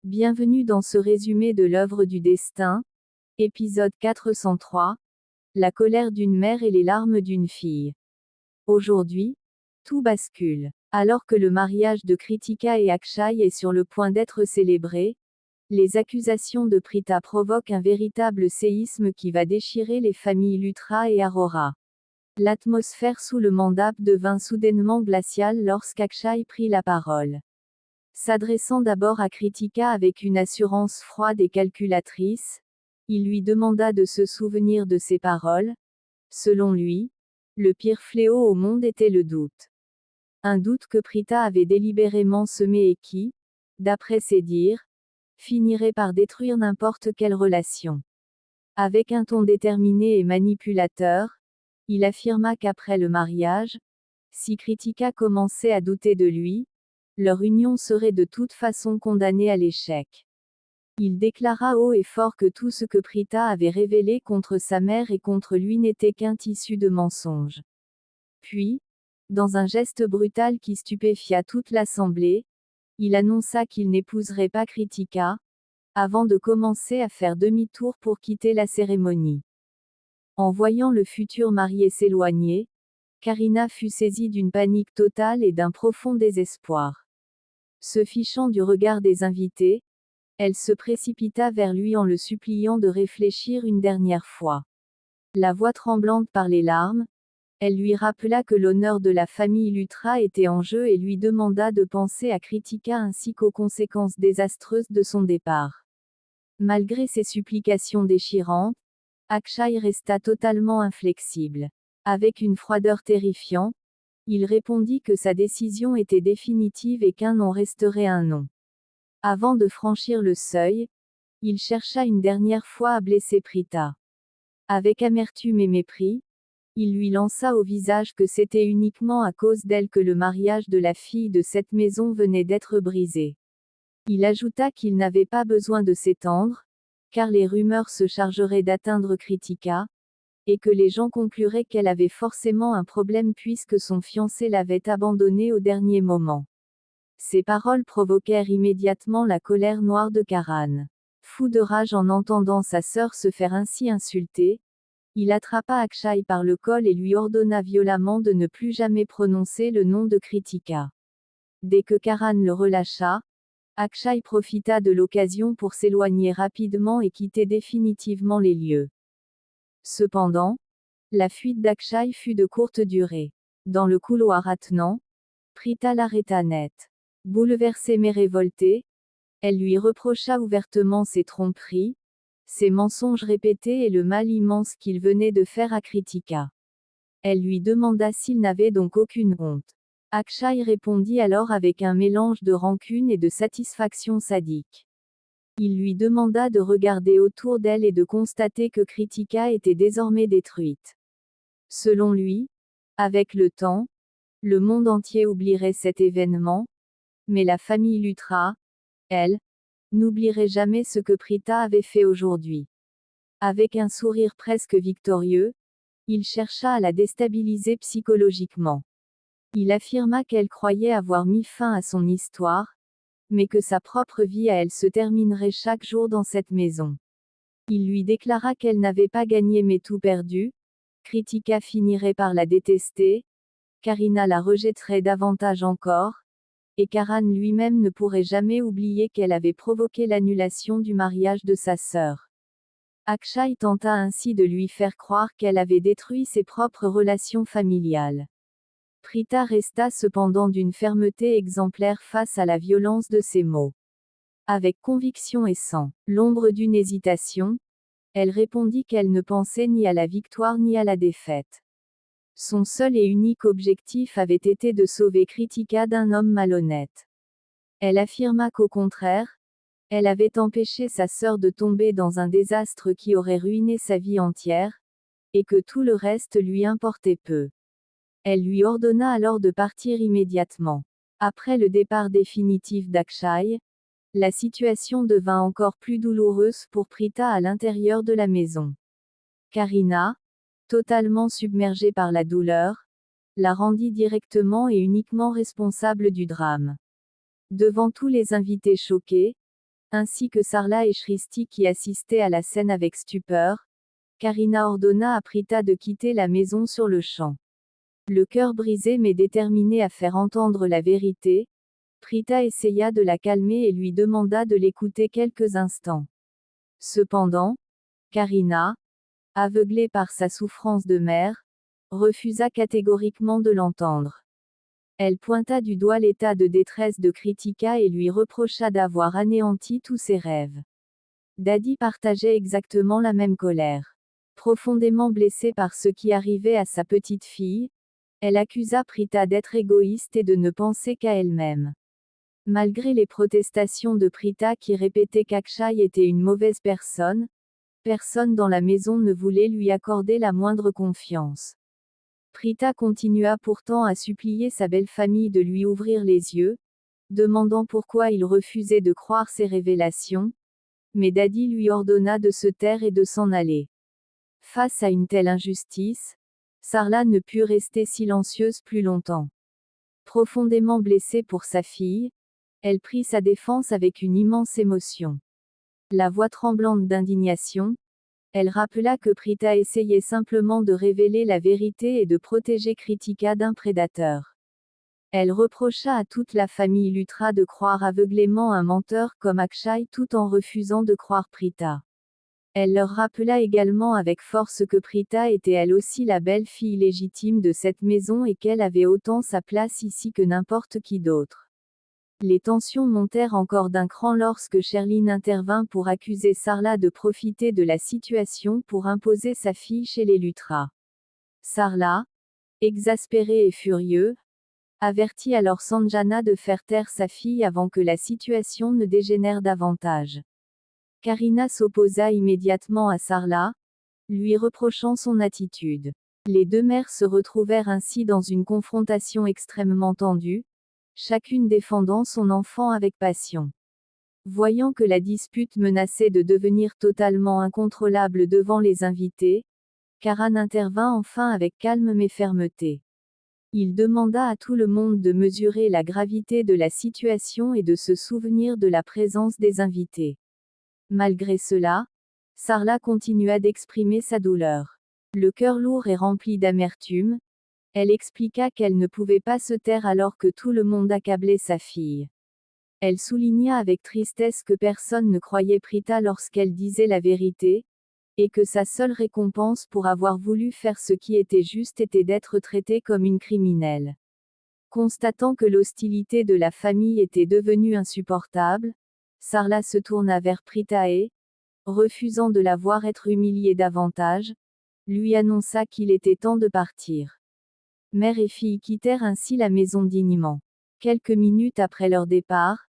Bienvenue dans ce résumé de l'œuvre du destin, épisode 403, la colère d'une mère et les larmes d'une fille. Aujourd'hui, tout bascule. Alors que le mariage de Kritika et Akshay est sur le point d'être célébré, les accusations de Prita provoquent un véritable séisme qui va déchirer les familles Luthra et Arora. L'atmosphère sous le mandap devint soudainement glaciale lorsqu'Akshay prit la parole. S'adressant d'abord à Kritika avec une assurance froide et calculatrice, il lui demanda de se souvenir de ses paroles. Selon lui, le pire fléau au monde était le doute. Un doute que Prita avait délibérément semé et qui, d'après ses dires, finirait par détruire n'importe quelle relation. Avec un ton déterminé et manipulateur, il affirma qu'après le mariage, si Kritika commençait à douter de lui, leur union serait de toute façon condamnée à l'échec. Il déclara haut et fort que tout ce que Prita avait révélé contre sa mère et contre lui n'était qu'un tissu de mensonges. Puis, dans un geste brutal qui stupéfia toute l'assemblée, il annonça qu'il n'épouserait pas Kritika, avant de commencer à faire demi-tour pour quitter la cérémonie. En voyant le futur marié s'éloigner, Karina fut saisie d'une panique totale et d'un profond désespoir. Se fichant du regard des invités, elle se précipita vers lui en le suppliant de réfléchir une dernière fois. La voix tremblante par les larmes, elle lui rappela que l'honneur de la famille Luthra était en jeu et lui demanda de penser à Kritika ainsi qu'aux conséquences désastreuses de son départ. Malgré ces supplications déchirantes, Akshay resta totalement inflexible. Avec une froideur terrifiante, il répondit que sa décision était définitive et qu'un nom resterait un nom. Avant de franchir le seuil, il chercha une dernière fois à blesser Prita. Avec amertume et mépris, il lui lança au visage que c'était uniquement à cause d'elle que le mariage de la fille de cette maison venait d'être brisé. Il ajouta qu'il n'avait pas besoin de s'étendre, car les rumeurs se chargeraient d'atteindre Kritika, et que les gens concluraient qu'elle avait forcément un problème puisque son fiancé l'avait abandonnée au dernier moment. Ces paroles provoquèrent immédiatement la colère noire de Karan. Fou de rage en entendant sa sœur se faire ainsi insulter, il attrapa Akshay par le col et lui ordonna violemment de ne plus jamais prononcer le nom de Kritika. Dès que Karan le relâcha, Akshay profita de l'occasion pour s'éloigner rapidement et quitter définitivement les lieux. Cependant, la fuite d'Akshay fut de courte durée. Dans le couloir attenant, Prita l'arrêta net. Bouleversée mais révoltée, elle lui reprocha ouvertement ses tromperies, ses mensonges répétés et le mal immense qu'il venait de faire à Kritika. Elle lui demanda s'il n'avait donc aucune honte. Akshay répondit alors avec un mélange de rancune et de satisfaction sadique. Il lui demanda de regarder autour d'elle et de constater que Kritika était désormais détruite. Selon lui, avec le temps, le monde entier oublierait cet événement, mais la famille Luthra, elle, n'oublierait jamais ce que Prita avait fait aujourd'hui. Avec un sourire presque victorieux, il chercha à la déstabiliser psychologiquement. Il affirma qu'elle croyait avoir mis fin à son histoire, mais que sa propre vie à elle se terminerait chaque jour dans cette maison. Il lui déclara qu'elle n'avait pas gagné mais tout perdu, Kritika finirait par la détester, Karina la rejetterait davantage encore, et Karan lui-même ne pourrait jamais oublier qu'elle avait provoqué l'annulation du mariage de sa sœur. Akshay tenta ainsi de lui faire croire qu'elle avait détruit ses propres relations familiales. Prita resta cependant d'une fermeté exemplaire face à la violence de ses mots. Avec conviction et sans l'ombre d'une hésitation, elle répondit qu'elle ne pensait ni à la victoire ni à la défaite. Son seul et unique objectif avait été de sauver Kritika d'un homme malhonnête. Elle affirma qu'au contraire, elle avait empêché sa sœur de tomber dans un désastre qui aurait ruiné sa vie entière, et que tout le reste lui importait peu. Elle lui ordonna alors de partir immédiatement. Après le départ définitif d'Akshay, la situation devint encore plus douloureuse pour Prita à l'intérieur de la maison. Karina, totalement submergée par la douleur, la rendit directement et uniquement responsable du drame. Devant tous les invités choqués, ainsi que Sarla et Shristi qui assistaient à la scène avec stupeur, Karina ordonna à Prita de quitter la maison sur le champ. Le cœur brisé mais déterminé à faire entendre la vérité, Prita essaya de la calmer et lui demanda de l'écouter quelques instants. Cependant, Karina, aveuglée par sa souffrance de mère, refusa catégoriquement de l'entendre. Elle pointa du doigt l'état de détresse de Kritika et lui reprocha d'avoir anéanti tous ses rêves. Daddy partageait exactement la même colère. Profondément blessée par ce qui arrivait à sa petite fille, elle accusa Prita d'être égoïste et de ne penser qu'à elle-même. Malgré les protestations de Prita qui répétait qu'Akshay était une mauvaise personne, personne dans la maison ne voulait lui accorder la moindre confiance. Prita continua pourtant à supplier sa belle famille de lui ouvrir les yeux, demandant pourquoi il refusait de croire ses révélations, mais Daddy lui ordonna de se taire et de s'en aller. Face à une telle injustice, Sarla ne put rester silencieuse plus longtemps. Profondément blessée pour sa fille, elle prit sa défense avec une immense émotion. La voix tremblante d'indignation, elle rappela que Prita essayait simplement de révéler la vérité et de protéger Kritika d'un prédateur. Elle reprocha à toute la famille Lutra de croire aveuglément un menteur comme Akshay tout en refusant de croire Prita. Elle leur rappela également avec force que Prita était elle aussi la belle-fille légitime de cette maison et qu'elle avait autant sa place ici que n'importe qui d'autre. Les tensions montèrent encore d'un cran lorsque Sherline intervint pour accuser Sarla de profiter de la situation pour imposer sa fille chez les Lutra. Sarla, exaspéré et furieux, avertit alors Sanjana de faire taire sa fille avant que la situation ne dégénère davantage. Karina s'opposa immédiatement à Sarla, lui reprochant son attitude. Les deux mères se retrouvèrent ainsi dans une confrontation extrêmement tendue, chacune défendant son enfant avec passion. Voyant que la dispute menaçait de devenir totalement incontrôlable devant les invités, Karan intervint enfin avec calme mais fermeté. Il demanda à tout le monde de mesurer la gravité de la situation et de se souvenir de la présence des invités. Malgré cela, Sarla continua d'exprimer sa douleur. Le cœur lourd et rempli d'amertume, elle expliqua qu'elle ne pouvait pas se taire alors que tout le monde accablait sa fille. Elle souligna avec tristesse que personne ne croyait Prita lorsqu'elle disait la vérité, et que sa seule récompense pour avoir voulu faire ce qui était juste était d'être traitée comme une criminelle. Constatant que l'hostilité de la famille était devenue insupportable, Sarla se tourna vers Prita et, refusant de la voir être humiliée davantage, lui annonça qu'il était temps de partir. Mère et fille quittèrent ainsi la maison dignement. Quelques minutes après leur départ,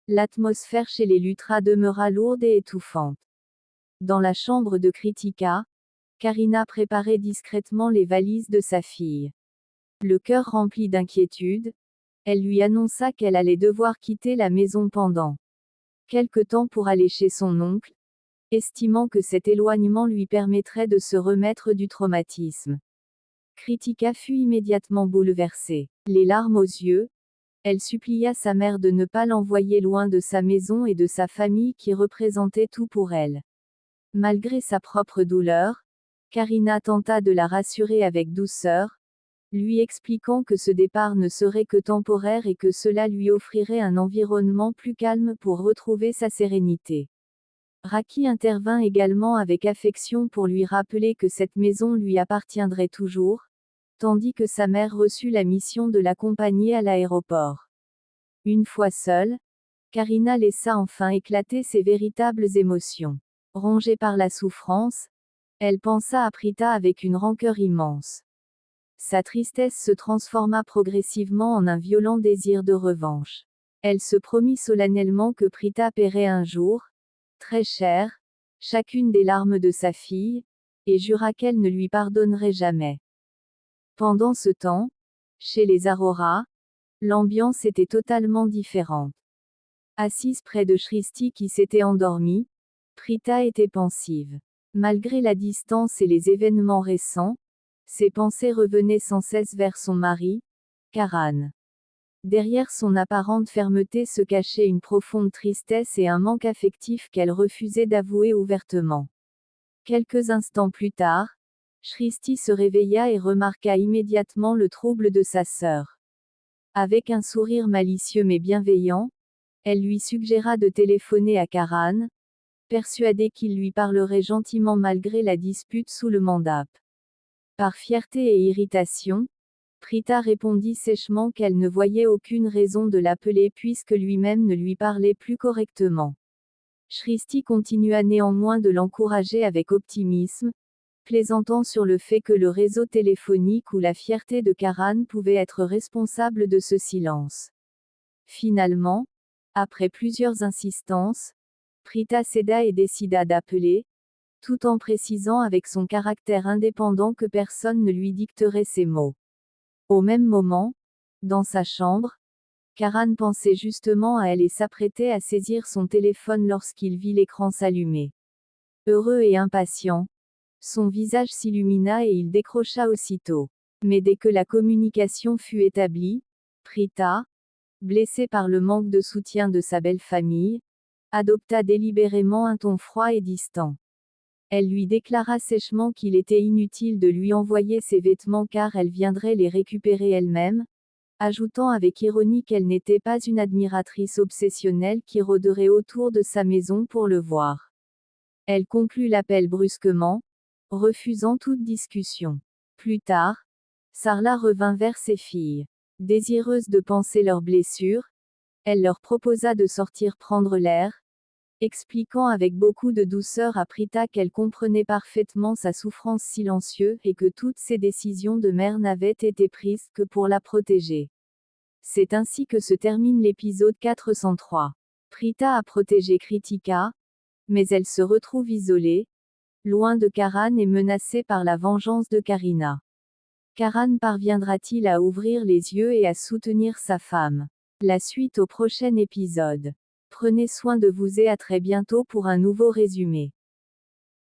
l'atmosphère chez les Lutra demeura lourde et étouffante. Dans la chambre de Kritika, Karina préparait discrètement les valises de sa fille. Le cœur rempli d'inquiétude, elle lui annonça qu'elle allait devoir quitter la maison pendant quelque temps pour aller chez son oncle, estimant que cet éloignement lui permettrait de se remettre du traumatisme. Kritika fut immédiatement bouleversée. Les larmes aux yeux, elle supplia sa mère de ne pas l'envoyer loin de sa maison et de sa famille qui représentait tout pour elle. Malgré sa propre douleur, Karina tenta de la rassurer avec douceur, lui expliquant que ce départ ne serait que temporaire et que cela lui offrirait un environnement plus calme pour retrouver sa sérénité. Raki intervint également avec affection pour lui rappeler que cette maison lui appartiendrait toujours, tandis que sa mère reçut la mission de l'accompagner à l'aéroport. Une fois seule, Karina laissa enfin éclater ses véritables émotions. Rongée par la souffrance, elle pensa à Prita avec une rancœur immense. Sa tristesse se transforma progressivement en un violent désir de revanche. Elle se promit solennellement que Prita paierait un jour, très cher, chacune des larmes de sa fille, et jura qu'elle ne lui pardonnerait jamais. Pendant ce temps, chez les Arora, l'ambiance était totalement différente. Assise près de Shristi qui s'était endormie, Prita était pensive. Malgré la distance et les événements récents, ses pensées revenaient sans cesse vers son mari, Karan. Derrière son apparente fermeté se cachait une profonde tristesse et un manque affectif qu'elle refusait d'avouer ouvertement. Quelques instants plus tard, Shrishti se réveilla et remarqua immédiatement le trouble de sa sœur. Avec un sourire malicieux mais bienveillant, elle lui suggéra de téléphoner à Karan, persuadée qu'il lui parlerait gentiment malgré la dispute sous le mandap. Par fierté et irritation, Prita répondit sèchement qu'elle ne voyait aucune raison de l'appeler puisque lui-même ne lui parlait plus correctement. Shrishti continua néanmoins de l'encourager avec optimisme, plaisantant sur le fait que le réseau téléphonique ou la fierté de Karan pouvaient être responsables de ce silence. Finalement, après plusieurs insistances, Prita céda et décida d'appeler, tout en précisant avec son caractère indépendant que personne ne lui dicterait ses mots. Au même moment, dans sa chambre, Karan pensait justement à elle et s'apprêtait à saisir son téléphone lorsqu'il vit l'écran s'allumer. Heureux et impatient, son visage s'illumina et il décrocha aussitôt. Mais dès que la communication fut établie, Prita, blessée par le manque de soutien de sa belle famille, adopta délibérément un ton froid et distant. Elle lui déclara sèchement qu'il était inutile de lui envoyer ses vêtements car elle viendrait les récupérer elle-même, ajoutant avec ironie qu'elle n'était pas une admiratrice obsessionnelle qui rôderait autour de sa maison pour le voir. Elle conclut l'appel brusquement, refusant toute discussion. Plus tard, Sarla revint vers ses filles. Désireuse de panser leurs blessures, elle leur proposa de sortir prendre l'air, expliquant avec beaucoup de douceur à Prita qu'elle comprenait parfaitement sa souffrance silencieuse et que toutes ses décisions de mère n'avaient été prises que pour la protéger. C'est ainsi que se termine l'épisode 403. Prita a protégé Kritika, mais elle se retrouve isolée, loin de Karan et menacée par la vengeance de Karina. Karan parviendra-t-il à ouvrir les yeux et à soutenir sa femme? La suite au prochain épisode. Prenez soin de vous et à très bientôt pour un nouveau résumé.